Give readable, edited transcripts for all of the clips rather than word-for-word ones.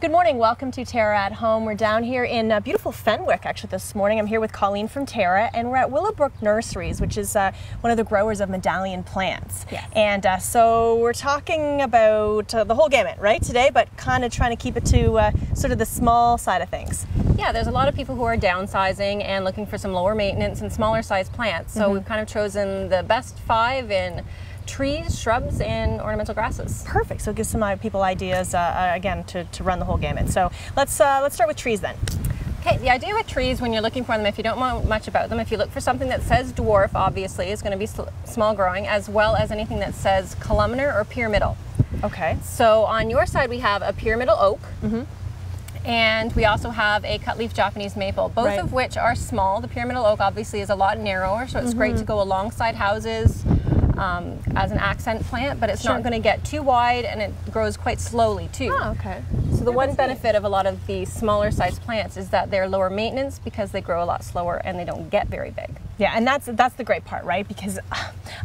Good morning, welcome to TERRA at Home. We're down here in beautiful Fenwick actually this morning. I'm here with Colleen from TERRA and we're at Willowbrook Nurseries, which is one of the growers of medallion plants. Yes. And so we're talking about the whole gamut, right, today, but kind of trying to keep it to sort of the small side of things. Yeah, there's a lot of people who are downsizing and looking for some lower maintenance and smaller size plants. So we've kind of chosen the best 5 in trees, shrubs, and ornamental grasses. Perfect. So it gives some people ideas, again, to run the whole gamut. So let's start with trees then. Okay, the idea with trees when you're looking for them, if you don't know much about them, if you look for something that says dwarf, obviously, is going to be small growing, as well as anything that says columnar or pyramidal. Okay. So on your side, we have a pyramidal oak. And we also have a cutleaf Japanese maple, both of which are small. The pyramidal oak obviously is a lot narrower, so it's great to go alongside houses as an accent plant, but it's not going to get too wide, and it grows quite slowly too. Oh, okay. So the one benefit of a lot of the smaller size plants is that they're lower maintenance because they grow a lot slower and they don't get very big. Yeah, and that's the great part, right? Because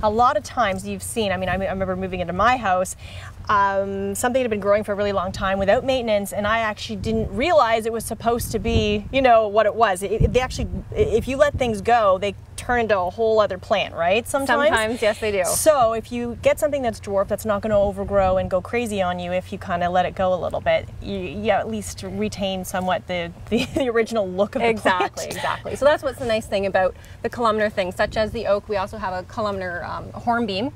a lot of times you've seen, I remember moving into my house, something had been growing for a really long time without maintenance, and I actually didn't realize it was supposed to be, you know, what it was. They actually, if you let things go, they turn into a whole other plant, right? Sometimes, yes, they do. So if you get something that's dwarf, that's not going to overgrow and go crazy on you if you kind of let it go a little bit, you at least retain somewhat the original look of the plant. Exactly. So that's what's the nice thing about the columnar things, such as the oak. We also have a columnar hornbeam,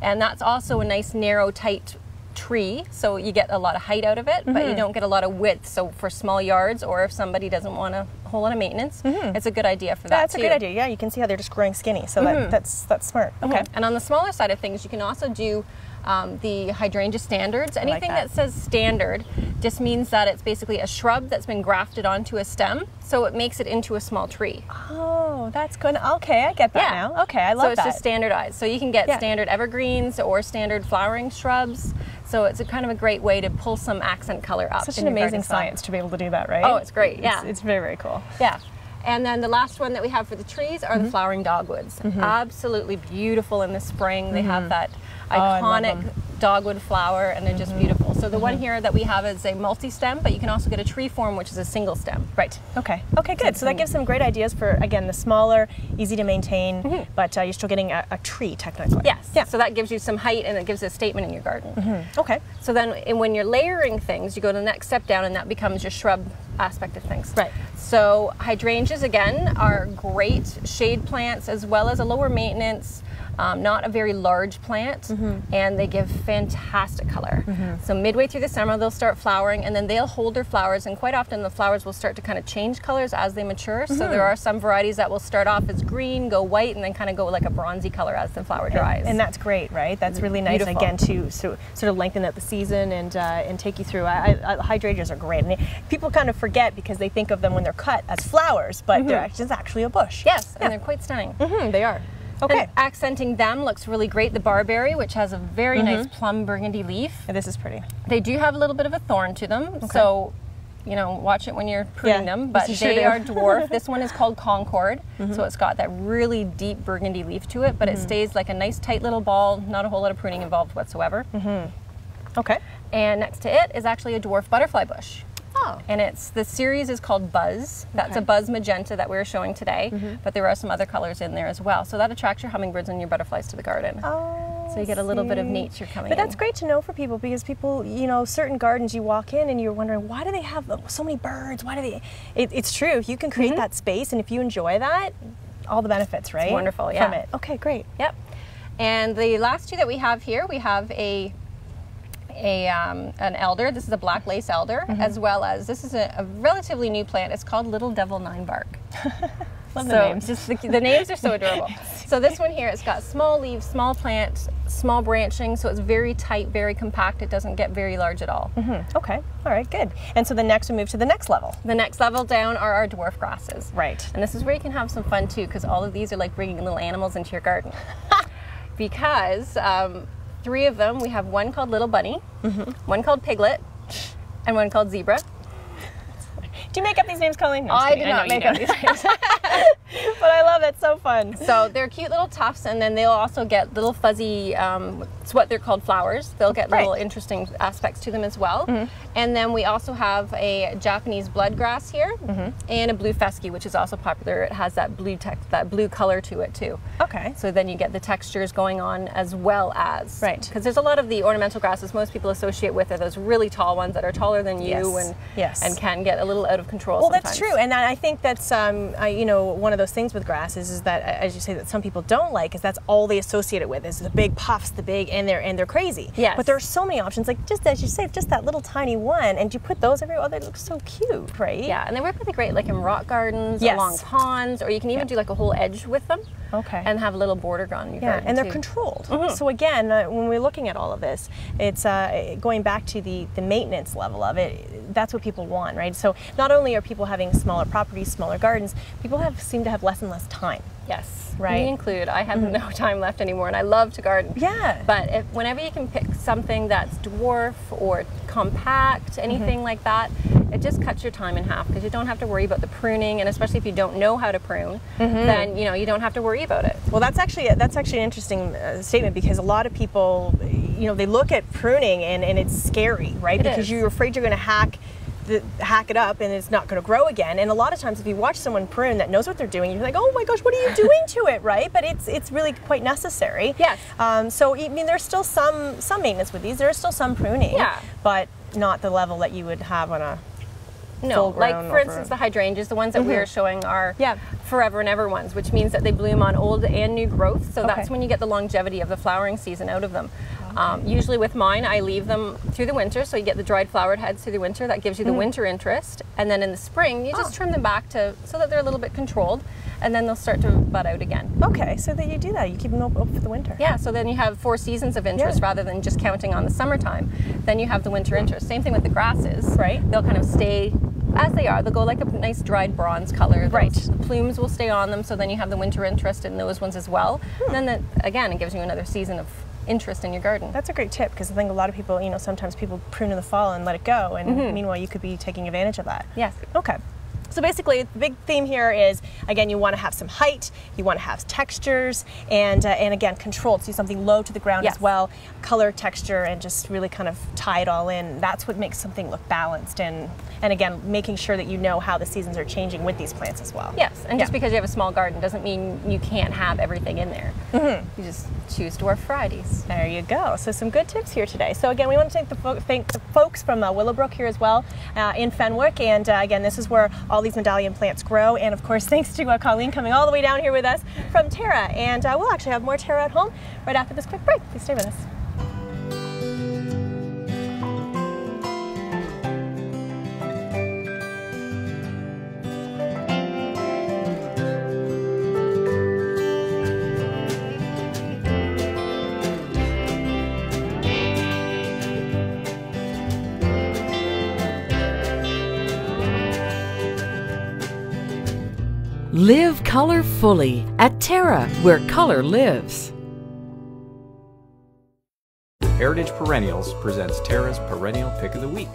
and that's also a nice, narrow, tight tree, so you get a lot of height out of it, but you don't get a lot of width. So for small yards, or if somebody doesn't want a whole lot of maintenance, it's a good idea for that. That's a good idea. Yeah, you can see how they're just growing skinny, so that's smart. Okay. And on the smaller side of things, you can also do the hydrangea standards. Anything that says standard just means that it's basically a shrub that's been grafted onto a stem, so it makes it into a small tree. Oh, that's good. Okay, I get that now. Okay, I love that. So it's just standardized. So you can get standard evergreens or standard flowering shrubs. So it's a kind of a great way to pull some accent color up. Such an amazing science to be able to do that, right? Oh, it's great. Yeah, it's very, very cool. Yeah. And then the last one that we have for the trees are the flowering dogwoods. Absolutely beautiful in the spring. They have that iconic dogwood flower, and they're just beautiful. So the one here that we have is a multi-stem, but you can also get a tree form, which is a single stem. Right. Okay. Okay, good. So that gives some great ideas for, again, the smaller, easy to maintain, but you're still getting a tree, technically. Yes. Yeah. So that gives you some height, and it gives a statement in your garden. Okay. So then when you're layering things, you go to the next step down, and that becomes your shrub aspect of things. Right. So hydrangeas, again, are great shade plants, as well as a lower maintenance, not a very large plant, and they give fantastic color. So midway through the summer, they'll start flowering, and then they'll hold their flowers, and quite often the flowers will start to kind of change colors as they mature. So there are some varieties that will start off as green, go white, and then kind of go like a bronzy color as the flower dries. And that's great, right? That's really nice, again, to sort of lengthen out the season and take you through. Hydrangeas are great. And people kind of forget because they think of them when they're cut as flowers, but they're actually a bush. Yes, and they're quite stunning. They are. Okay. And accenting them looks really great. The barberry, which has a very nice plum burgundy leaf. Yeah, this is pretty. They do have a little bit of a thorn to them, so you know, watch it when you're pruning them. But they are dwarf. This one is called Concord, so it's got that really deep burgundy leaf to it, but it stays like a nice tight little ball. Not a whole lot of pruning involved whatsoever. Okay. And next to it is actually a dwarf butterfly bush. Oh. And the series is called Buzz. That's a Buzz magenta that we're showing today, but there are some other colors in there as well. So that attracts your hummingbirds and your butterflies to the garden. Oh, so you get a little bit of nature coming in. But that's great to know for people, because people, you know, certain gardens you walk in and you're wondering, why do they have so many birds? Why do they? It's true. If you can create that space, and if you enjoy that, all the benefits, right? It's wonderful, yeah. From it. Okay, great. Yep. And the last two that we have here, we have an elder. This is a black lace elder, as well as this is a relatively new plant. It's called Little Devil Ninebark. Love the names. Just the names are so adorable. So this one here, it's got small leaves, small plant, small branching, so it's very tight, very compact. It doesn't get very large at all. Okay, all right, good. And so the next we move to the next level. The next level down are our dwarf grasses. Right. And this is where you can have some fun too, because all of these are like bringing little animals into your garden. Because 3 of them, we have one called Little Bunny, one called Piglet, and one called Zebra. Do you make up these names, Colleen? No, I did not make up these names. But I love it, so fun. So they're cute little tufts, and then they'll also get little fuzzy, it's what they're called flowers. They'll get little interesting aspects to them as well. And then we also have a Japanese bloodgrass here, and a blue fescue, which is also popular. It has that blue color to it too. Okay. So then you get the textures going on as well as, because there's a lot of the ornamental grasses most people associate with are those really tall ones that are taller than you and can get a little out of control. Well, sometimes. that's true, and I think that's you know, one of those things with grasses is that, as you say, that some people don't like is that's all they associate it with is the big puffs, the big, and they're crazy. Yes. But there are so many options, like just as you say, just that little tiny one, and you put those everywhere. Oh, they look so cute, right? Yeah, and they work really great, like in rock gardens, along ponds, or you can even do like a whole edge with them. Okay. And have a little border on your garden and they're too. controlled. So again, when we're looking at all of this, it's going back to the maintenance level of it. That's what people want, right? So not only are people having smaller properties, smaller gardens, people seem to have less and less time. Yes, right. Me included. I have no time left anymore, and I love to garden. Yeah. But whenever you can pick something that's dwarf or compact, anything like that, it just cuts your time in half because you don't have to worry about the pruning, and especially if you don't know how to prune, then you don't have to worry about it. Well, that's actually an interesting statement, because a lot of people, they look at pruning and it's scary, right? Because you're afraid you're going to hack it up and it's not going to grow again. And a lot of times if you watch someone prune that knows what they're doing, you're like, oh my gosh, what are you doing to it, right? But it's really quite necessary. Yes. So I mean, there's still some maintenance with these. There's still some pruning, but not the level that you would have on a like for instance the hydrangeas, the ones that we are showing are forever and ever ones, which means that they bloom on old and new growth. So that's when you get the longevity of the flowering season out of them. Usually with mine, I leave them through the winter, so you get the dried flowered heads through the winter. That gives you the winter interest, and then in the spring you just trim them back so that they're a little bit controlled, and then they'll start to bud out again. Okay, so that you do that, you keep them open for the winter. Yeah, so then you have 4 seasons of interest rather than just counting on the summertime. Then you have the winter interest. Same thing with the grasses. Right. They'll kind of stay as they are. They'll go like a nice dried bronze color. The plumes will stay on them, so then you have the winter interest in those ones as well. And then again, it gives you another season of interest in your garden. That's a great tip, because I think a lot of people, sometimes people prune in the fall and let it go, and meanwhile you could be taking advantage of that. Yes. Okay. So basically, the big theme here is, again, you want to have some height, you want to have textures, and again, controlled. So something low to the ground as well, color, texture, and just really kind of tie it all in. That's what makes something look balanced, and again, making sure that you know how the seasons are changing with these plants as well. Yes, and just because you have a small garden doesn't mean you can't have everything in there. You just choose dwarf varieties. There you go. So some good tips here today. So again, we want to thank the folks from Willowbrook here as well in Fenwick, and again, this is where all these medallion plants grow, and of course thanks to Colleen coming all the way down here with us from TERRA, and we'll actually have more TERRA at home right after this quick break. Please stay with us. Live color fully at TERRA, where color lives. Heritage Perennials presents TERRA's Perennial Pick of the Week.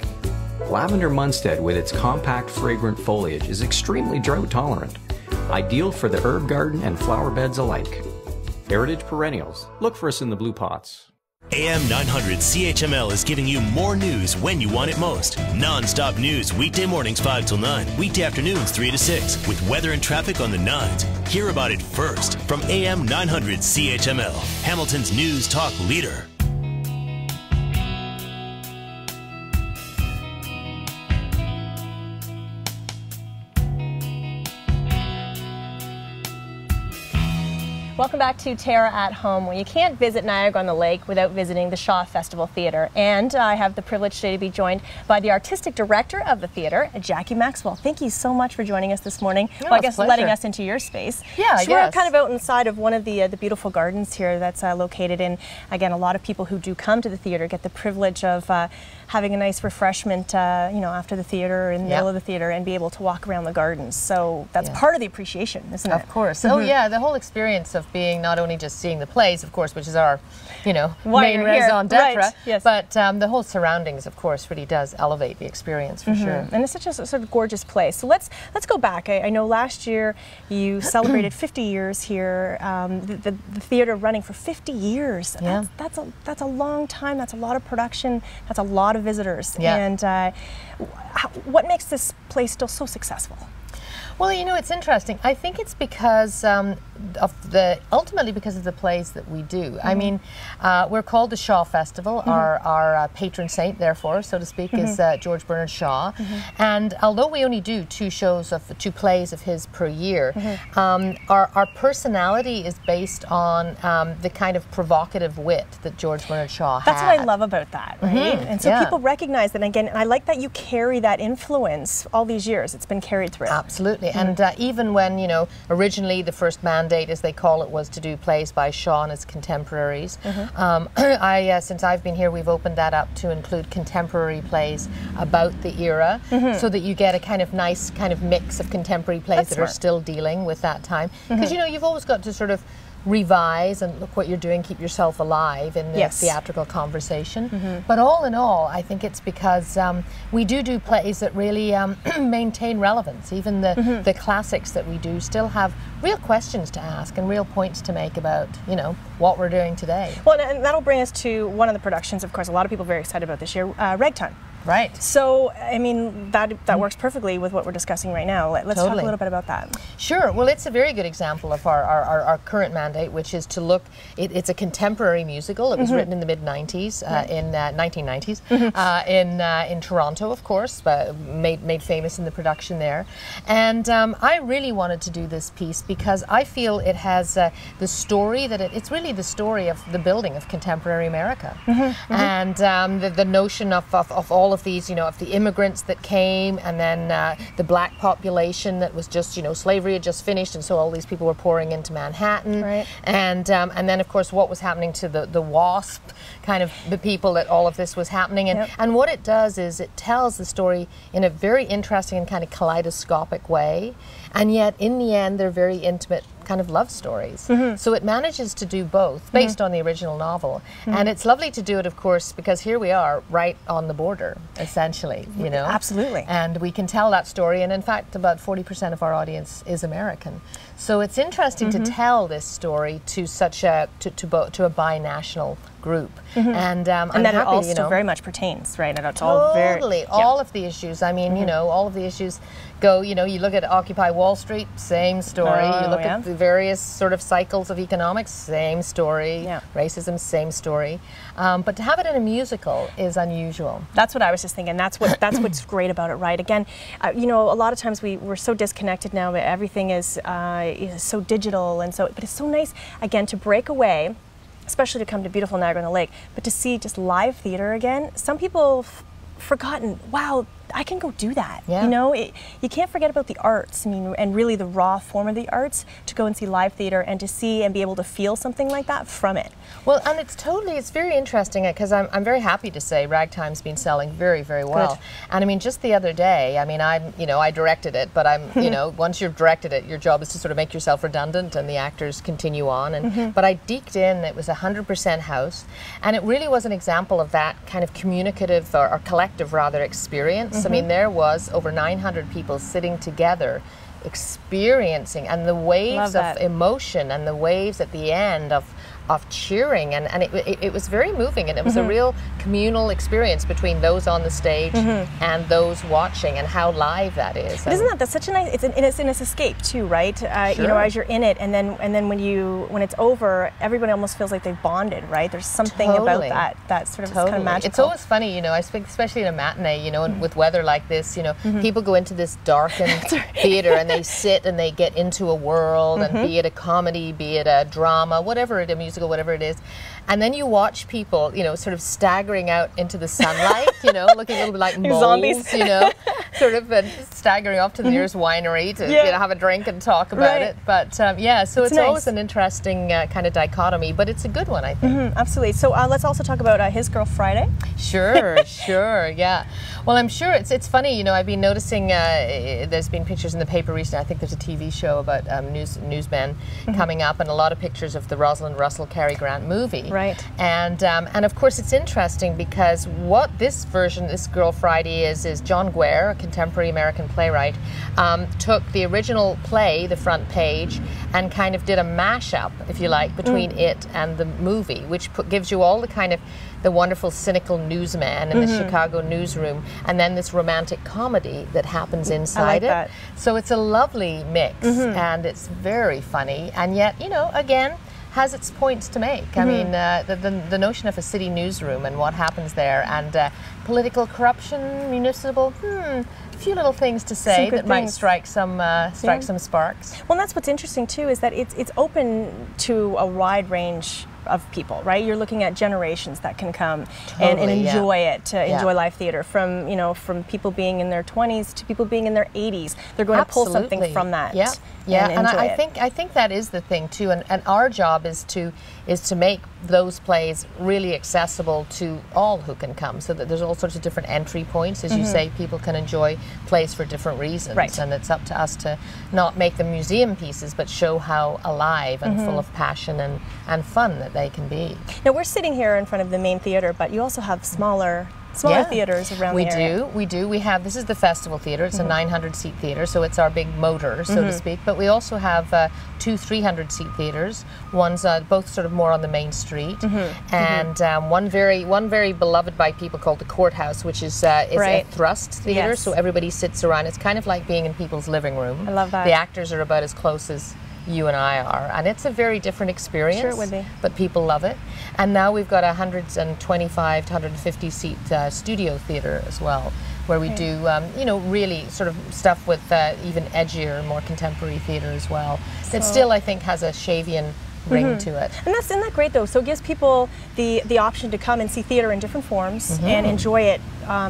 Lavender Munstead, with its compact, fragrant foliage, is extremely drought tolerant, ideal for the herb garden and flower beds alike. Heritage Perennials. Look for us in the blue pots. AM 900 CHML is giving you more news when you want it most. Non-stop news weekday mornings 5 till 9, weekday afternoons 3 to 6, with weather and traffic on the 9s. Hear about it first from AM 900 CHML, Hamilton's news talk leader. Welcome back to TERRA at Home, where you can't visit Niagara-on-the-Lake without visiting the Shaw Festival Theatre. And I have the privilege today to be joined by the artistic director of the theatre, Jackie Maxwell. Thank you so much for joining us this morning. No, I guess letting us into your space. Yeah, so we're kind of out inside of one of the beautiful gardens here that's located in, again, a lot of people who do come to the theatre get the privilege of having a nice refreshment, after the theatre or in the middle of the theatre, and be able to walk around the gardens. So that's part of the appreciation, isn't it? Of course. Oh yeah, the whole experience of being not only just seeing the plays, of course, which is our, you know, Why main you're here. raison d'etre, Right, yes. but the whole surroundings, of course, really does elevate the experience for sure. And it's such a sort of gorgeous place. So let's go back. I know last year you celebrated 50 years here. The theater running for 50 years. Yeah. That's a long time. That's a lot of production. That's a lot of visitors. Yeah. And what makes this place still so successful? Well, you know, it's interesting. I think it's because ultimately because of the plays that we do. I mean, we're called the Shaw Festival. Our patron saint, therefore, so to speak, is George Bernard Shaw. And although we only do two plays of his per year, our personality is based on the kind of provocative wit that George Bernard Shaw had. That's what I love about that, right? And so people recognize that. Again, and I like that you carry that influence all these years. It's been carried through. Absolutely. And even when, you know, originally the first mandate, as they call it, was to do plays by Shaw and his contemporaries. Since I've been here, we've opened that up to include contemporary plays about the era, so that you get a kind of nice kind of mix of contemporary plays that are still dealing with that time. Because, you know, you've always got to sort of revise and look what you're doing, keep yourself alive in the theatrical conversation. But all in all, I think it's because we do plays that really maintain relevance. Even the classics that we do still have real questions to ask and real points to make about, you know, what we're doing today. Well, and that'll bring us to one of the productions, of course, a lot of people are very excited about this year, Ragtime. Right. So, I mean, that works perfectly with what we're discussing right now. Let's talk a little bit about that. Sure. Well, it's a very good example of our current mandate, which is to look, it's a contemporary musical. It was written in the mid-90s, in 1990s, in Toronto, of course, but made famous in the production there. And I really wanted to do this piece because I feel it has the story that it's really the story of the building of contemporary America. And the notion of all of these, you know, of the immigrants that came, and then the black population that was just, you know, slavery had just finished, and so all these people were pouring into Manhattan. Right. And then, of course, what was happening to the WASP, kind of the people that all of this was happening. And what it does is it tells the story in a very interesting and kind of kaleidoscopic way, and yet in the end they're very intimate kind of love stories. So it manages to do both based on the original novel. And it's lovely to do it, of course, because here we are right on the border, essentially, you know. Absolutely. And we can tell that story, and in fact about 40% of our audience is American. So it's interesting to tell this story to such a to a binational group. And that happy, it all you still know, very much pertains, right? And it's totally, all of the issues. I mean, you know, all of the issues go, you know, you look at Occupy Wall Street, same story. You look at the various sort of cycles of economics, same story. Racism, same story. But to have it in a musical is unusual. That's what I was just thinking. That's what's great about it, right? Again, you know, a lot of times we're so disconnected now. Everything is so digital, and so, but it's so nice again to break away, especially to come to beautiful Niagara on the Lake, but to see just live theater again. Some people forgotten, wow, I can go do that. Yeah. You know, you can't forget about the arts. I mean, and really the raw form of the arts, to go and see live theater and to see and be able to feel something like that from it. Well, and it's very interesting because I'm very happy to say Ragtime's been selling very, very well. Good. And I mean, just the other day, I mean, I directed it, but you know, once you've directed it, your job is to sort of make yourself redundant and the actors continue on. And but I deked in, it was 100% house, and it really was an example of that kind of communicative or collective rather experience. I mean, there was over 900 people sitting together experiencing, and the waves of emotion and the waves at the end of cheering, and it was very moving, and it was a real communal experience between those on the stage and those watching, and how live that is. But isn't that's such a nice? It's an escape too, right? You know, as you're in it, and then when it's over, everybody almost feels like they've bonded, right? There's something about that sort of kind of magical. It's always funny, you know. I think especially in a matinee, you know, and with weather like this, you know, people go into this darkened theater and they sit and they get into a world, and be it a comedy, be it a drama, whatever it, a musical, whatever it is, and then you watch people, you know, sort of staggering out into the sunlight, you know, looking a little bit like moles, zombies. you know, sort of staggering off to the nearest winery to have a drink and talk about it. But yeah, so it's nice. always an interesting kind of dichotomy, but it's a good one, I think. Absolutely. So let's also talk about His Girl Friday. Sure, sure, yeah. Well, I'm sure it's funny, you know, I've been noticing there's been pictures in the paper recently. I think there's a TV show about newsmen coming up, and a lot of pictures of the Rosalind Russell Cary Grant movie. Right. And of course it's interesting because what this version, This Girl Friday is John Guare, a contemporary American playwright, took the original play, the front page, and kind of did a mashup, if you like, between it and the movie, which gives you all the kind of the wonderful cynical newsman in the Chicago newsroom, and then this romantic comedy that happens inside it. So it's a lovely mix, and it's very funny, and yet, you know, again, has its points to make. I mean, the notion of a city newsroom and what happens there, and political corruption, municipal, a few little things to say that might strike some some sparks. Well, and that's what's interesting too, is that it's open to a wide range of people, right? You're looking at generations that can come and enjoy it, enjoy live theater, from people being in their 20s to people being in their 80s. They're going to pull something from that. And I think that is the thing too, and our job is to make those plays really accessible to all who can come, so that there's all sorts of different entry points, as you say. People can enjoy plays for different reasons, and it's up to us to not make them museum pieces, but show how alive and full of passion and fun that they can be. Now we're sitting here in front of the main theater, but you also have smaller theaters around the area. We do. We have, this is the Festival Theatre. It's a 900-seat theatre, so it's our big motor, so to speak. But we also have two 300-seat theatres. One's both sort of more on the main street, and one very beloved by people called the Courthouse, which is a thrust theatre. So everybody sits around. It's kind of like being in people's living room. I love that. The actors are about as close as you and I are, and it's a very different experience. Sure it would be. But people love it. And now we've got a 125 to 150 seat studio theatre as well, where we do you know, really sort of stuff with even edgier, more contemporary theatre as well. That still, I think, has a Shavian ring to it. And isn't that great though? So it gives people the option to come and see theater in different forms and enjoy it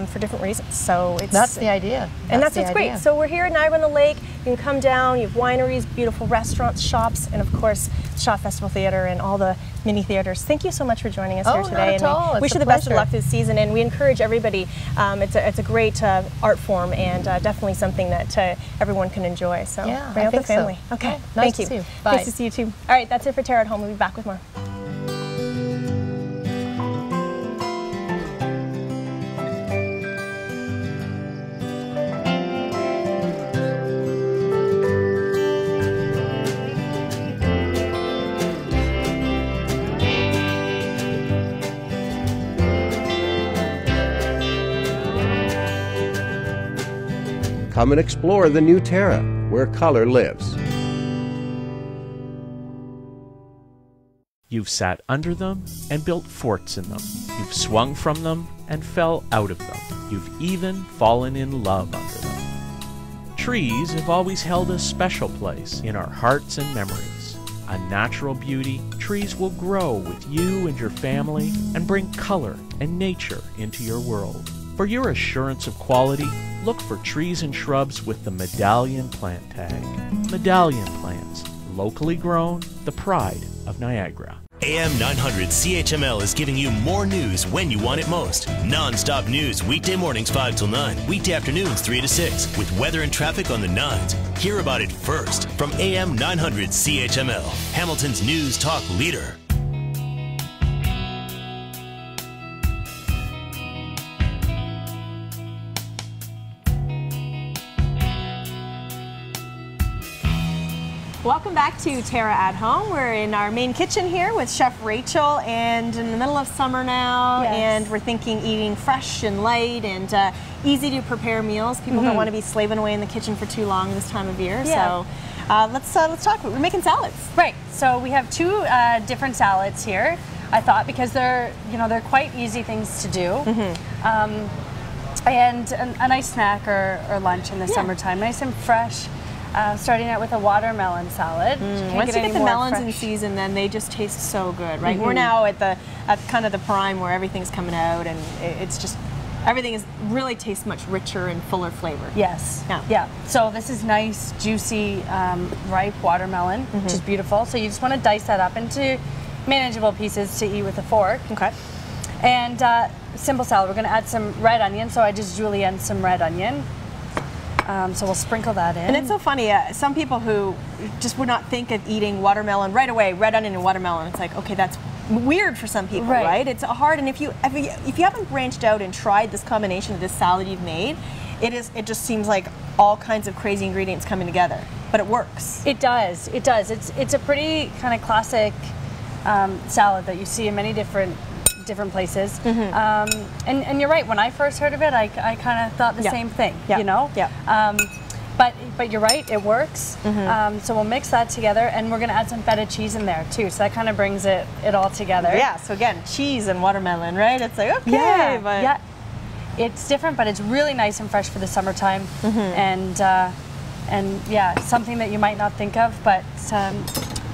for different reasons. So that's the idea. And that's what's great. So we're here at Niagara on the Lake. You can come down. You have wineries, beautiful restaurants, shops, and of course Shaw Festival Theatre and all the mini theaters. Thank you so much for joining us here today. Not at all. And we wish you the best of luck this season, and we encourage everybody. It's a great art form, and definitely something that everyone can enjoy. So bring out the family. So. Okay. Nice Thank you. To see you. Bye. Nice to see you too. All right, that's it for TERRA at Home. We'll be back with more. Come and explore the new TERRA, where color lives. You've sat under them and built forts in them. You've swung from them and fell out of them. You've even fallen in love under them. Trees have always held a special place in our hearts and memories. A natural beauty, trees will grow with you and your family and bring color and nature into your world. For your assurance of quality, look for trees and shrubs with the Medallion plant tag. Medallion plants, locally grown, the pride of Niagara. AM 900 CHML is giving you more news when you want it most. Non-stop news weekday mornings 5 till 9, weekday afternoons 3 to 6, with weather and traffic on the 9s. Hear about it first from AM 900 CHML, Hamilton's news talk leader. Welcome back to TERRA at Home. We're in our main kitchen here with Chef Rachel, and in the middle of summer now, and we're thinking eating fresh and light and easy to prepare meals. People don't want to be slaving away in the kitchen for too long this time of year. So let's talk. We're making salads. Right. So we have two different salads here. I thought, because they're quite easy things to do. And a nice snack or lunch in the summertime, nice and fresh. Starting out with a watermelon salad. Once you get the melons in season, then they just taste so good, right? We're now at kind of the prime where everything's coming out, and it's just everything is really tastes much richer and fuller flavor. Yes. Yeah. Yeah. So this is nice, juicy, ripe watermelon, which is beautiful. So you just want to dice that up into manageable pieces to eat with a fork. Okay. And simple salad. We're going to add some red onion. So I just julienne some red onion. So we'll sprinkle that in. And it's so funny, some people who just would not think of eating watermelon right away, red onion and watermelon, it's like, okay, that's weird for some people, right? It's hard, and if you haven't branched out and tried this combination of this salad you've made, it just seems like all kinds of crazy ingredients coming together, but it works. It does, it does. It's a pretty kind of classic salad that you see in many different places. And you're right, when I first heard of it, I kind of thought the same thing, you know? But you're right, it works. So we'll mix that together, and we're going to add some feta cheese in there too, so that kind of brings it all together. Yeah, so again, cheese and watermelon, right? It's like, okay, but... It's different, but it's really nice and fresh for the summertime. And yeah, something that you might not think of, but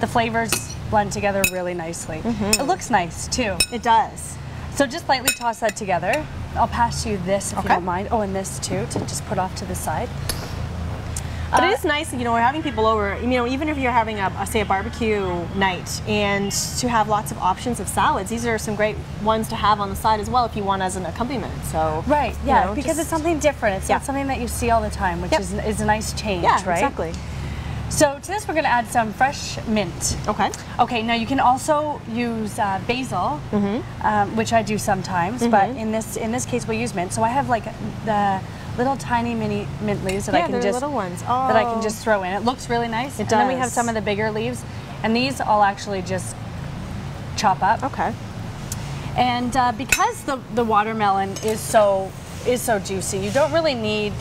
the flavors blend together really nicely. It looks nice too. It does. So just lightly toss that together. I'll pass you this if you don't mind. Oh, and this too, to just put off to the side. But it is nice, you know, we're having people over, you know, even if you're having say a barbecue night, and to have lots of options of salads. These are some great ones to have on the side as well if you want as an accompaniment. So right, yeah, you know, because it's something different. It's not something that you see all the time, which is a nice change, right? Exactly. So to this, we're going to add some fresh mint. Okay. Okay. Now you can also use basil, which I do sometimes, but in this case we'll use mint. So I have like the little tiny mini mint leaves that I can just little ones. that I can just throw in. It looks really nice. It does. And then we have some of the bigger leaves, and these I'll actually just chop up. Okay. And because the watermelon is so juicy, you don't really need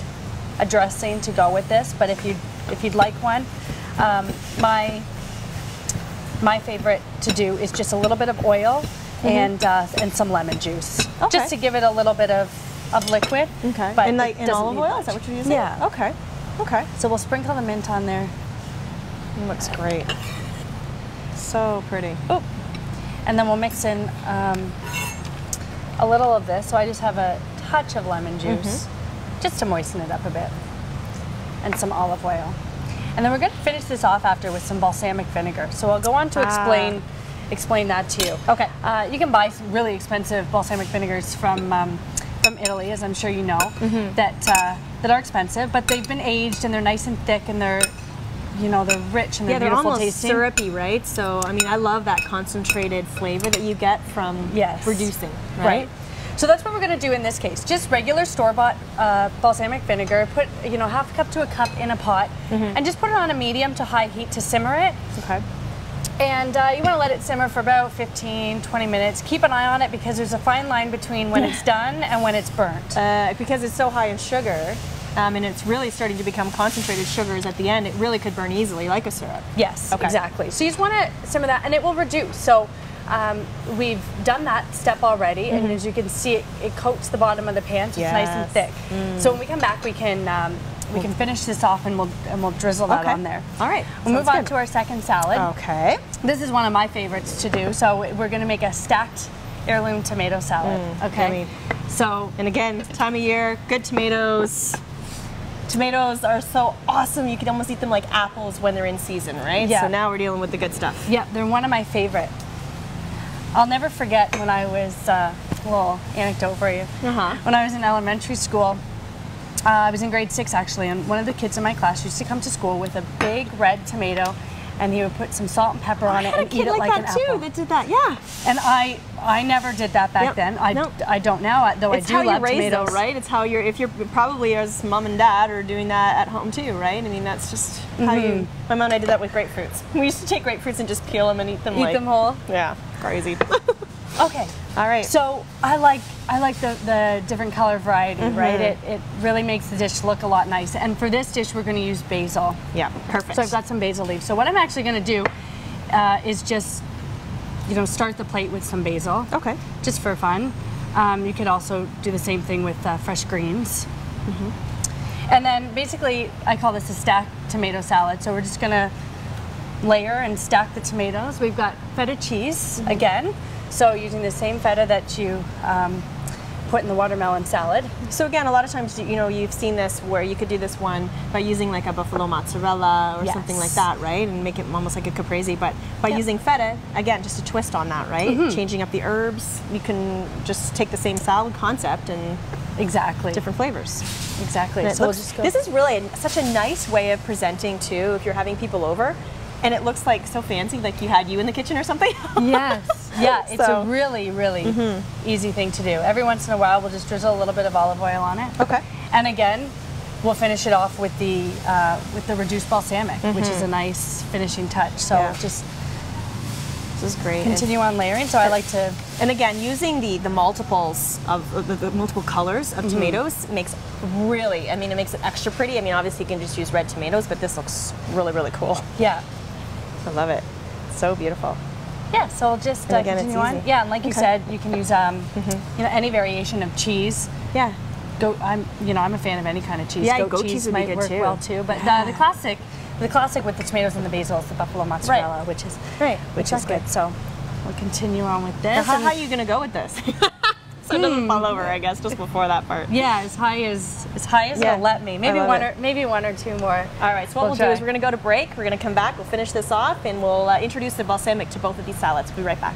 a dressing to go with this. But if you'd like one, my favorite to do is just a little bit of oil and some lemon juice, just to give it a little bit of liquid. Okay. But and like in olive oil? Is that what you're using? Yeah. Okay. Okay. So we'll sprinkle the mint on there. It looks great. So pretty. Oh. And then we'll mix in a little of this. So I just have a touch of lemon juice, just to moisten it up a bit, and some olive oil. And then we're going to finish this off after with some balsamic vinegar. So I'll go on to explain that to you. Okay. You can buy some really expensive balsamic vinegars from Italy, as I'm sure you know, that are expensive, but they've been aged and they're nice and thick, and they're rich and they're beautiful almost tasting. Syrupy, right? So I mean, I love that concentrated flavor that you get from reducing, right? So that's what we're going to do in this case. Just regular store-bought balsamic vinegar. Put half a cup to a cup in a pot, and just put it on a medium to high heat to simmer it. Okay. And you want to let it simmer for about 15-20 minutes. Keep an eye on it, because there's a fine line between when it's done and when it's burnt. Because it's so high in sugar, and it's really starting to become concentrated sugars at the end, it really could burn easily like a syrup. Yes, exactly. So you just want to simmer that, and it will reduce. So we've done that step already, and as you can see, it coats the bottom of the pan, so it's nice and thick. So when we come back, we can finish this off, and we'll drizzle that on there. All right. We'll move on to our second salad. Okay. This is one of my favorites to do. So we're going to make a stacked heirloom tomato salad. Okay. Yummy. So, and again, time of year, good tomatoes. Tomatoes are so awesome. You can almost eat them like apples when they're in season, right? Yeah. So now we're dealing with the good stuff. Yeah, they're one of my favorite. I'll never forget when I was, a little anecdote for you. When I was in elementary school, I was in grade 6 actually, and one of the kids in my class used to come to school with a big red tomato, and he would put some salt and pepper on it and eat it like an apple. I had a kid like that too that did that, yeah. And I never did that back then. I don't now, though it's I do love tomatoes. It's how you're raised though, right? It's how if you're probably as mom and dad are doing that at home too, right? I mean, that's just how you, my mom and I did that with grapefruits. We used to take grapefruits and just peel them and eat them them whole? Yeah, crazy. Okay. All right. So I like the different color variety, right? It really makes the dish look a lot nicer. And for this dish, we're going to use basil. Yeah, perfect. So I've got some basil leaves. So what I'm actually going to do is just, start the plate with some basil. Okay. Just for fun. You could also do the same thing with fresh greens. And then basically, I call this a stacked tomato salad. So we're just going to layer and stack the tomatoes. We've got feta cheese again. So using the same feta that you put in the watermelon salad. So again, a lot of times, you know, you've seen this where you could do this one by using like a buffalo mozzarella or something like that, right? And make it almost like a caprese, but by using feta, again, just a twist on that, right? Changing up the herbs, you can just take the same salad concept and different flavors. Exactly. So this is really such a nice way of presenting too, if you're having people over. And it looks like so fancy, like you had you in the kitchen or something. Yes. Yeah, it's a really, really easy thing to do. Every once in a while, we'll just drizzle a little bit of olive oil on it. Okay. And again, we'll finish it off with the reduced balsamic, which is a nice finishing touch. So just this is great. Continue on layering. So I like to, and again, using the multiples of the multiple colors of tomatoes makes really, I mean, it makes it extra pretty. I mean, obviously you can just use red tomatoes, but this looks really, really cool. Yeah. I love it. So beautiful. Yeah, so I'll just continue on. Yeah, and like you said, you can use you know, any variation of cheese. Yeah. I'm a fan of any kind of cheese. Yeah, goat cheese would might be good work too. well too. But the classic with the tomatoes and the basil is the buffalo mozzarella, which is good. So we'll continue on with this. How are you going to go with this? So it doesn't fall over, I guess, just before that part. Yeah, as high as it'll let me. Maybe one or two more. All right, so what we'll do is we're going to go to break. We're going to come back. We'll finish this off, and we'll introduce the balsamic to both of these salads. We'll be right back.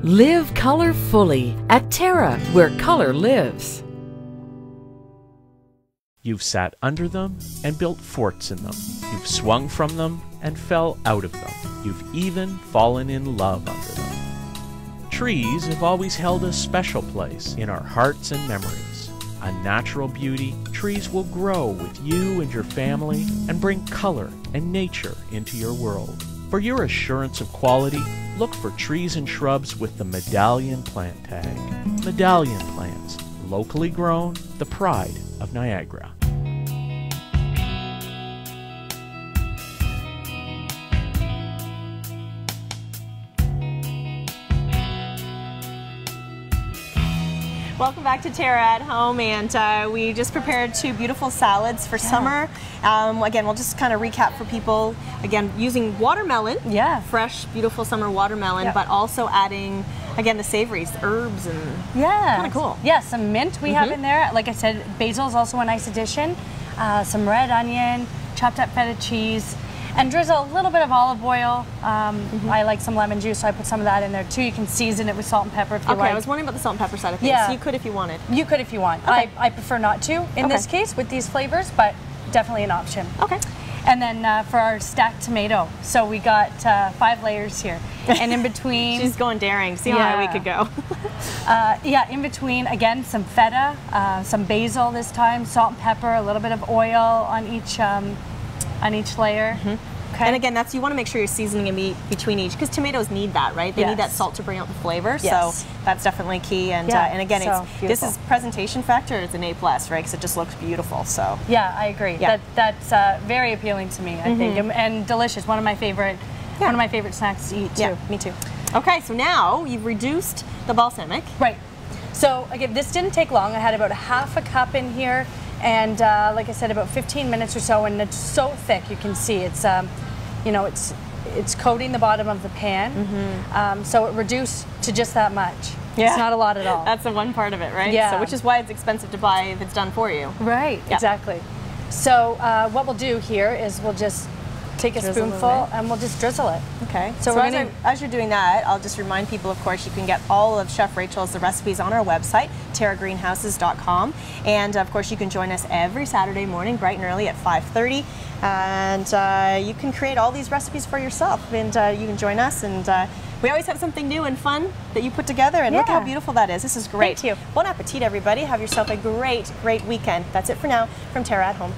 Live color fully at TERRA, where color lives. You've sat under them and built forts in them. You've swung from them and fell out of them. You've even fallen in love under them. Trees have always held a special place in our hearts and memories. A natural beauty, trees will grow with you and your family and bring color and nature into your world. For your assurance of quality, look for trees and shrubs with the Medallion plant tag. Medallion plants, locally grown, the pride of Niagara. Welcome back to TERRA at Home, and we just prepared two beautiful salads for summer. Again, we'll just kind of recap for people. Again, using watermelon, fresh, beautiful summer watermelon, but also adding, again, the savories, the herbs, and kind of cool. Yeah, some mint we have in there. Like I said, basil is also a nice addition. Some red onion, chopped up feta cheese, and drizzle a little bit of olive oil. I like some lemon juice, so I put some of that in there too. You can season it with salt and pepper if you like. Okay, I was wondering about the salt and pepper side of things. Yeah. So you could if you wanted. You could if you want. Okay. I prefer not to in this case with these flavors, but definitely an option. Okay. And then for our stacked tomato, so we got 5 layers here. And in between... She's going daring. See how high we could go. Yeah, in between, again, some feta, some basil this time, salt and pepper, a little bit of oil on each layer. Okay. And again, you want to make sure you're seasoning in between each, because tomatoes need that, right? They need that salt to bring out the flavor, so that's definitely key. And and again, this is presentation factor. It's an A+, right? Because it just looks beautiful. So yeah, I agree. Yeah. That's very appealing to me. I think, and delicious. One of my favorite snacks to eat too. Yeah, me too. Okay, so now you've reduced the balsamic. Right. So again, this didn't take long. I had about half a cup in here. And like I said, about 15 minutes or so, and it's so thick. You can see it's, you know, it's coating the bottom of the pan. So it reduced to just that much. Yeah. It's not a lot at all. That's the one part of it, right? Yeah. So, which is why it's expensive to buy if it's done for you. Right. Yeah. Exactly. So what we'll do here is we'll just take a spoonful and we'll just drizzle it. Okay. So as you're doing that, I'll just remind people, of course, you can get all of Chef Rachel's recipes on our website, terragreenhouses.com. And of course, you can join us every Saturday morning, bright and early at 5:30. And you can create all these recipes for yourself. And you can join us. And we always have something new and fun that you put together. And look how beautiful that is. This is great. Thank you. Bon appetit, everybody. Have yourself a great, great weekend. That's it for now from TERRA at Home.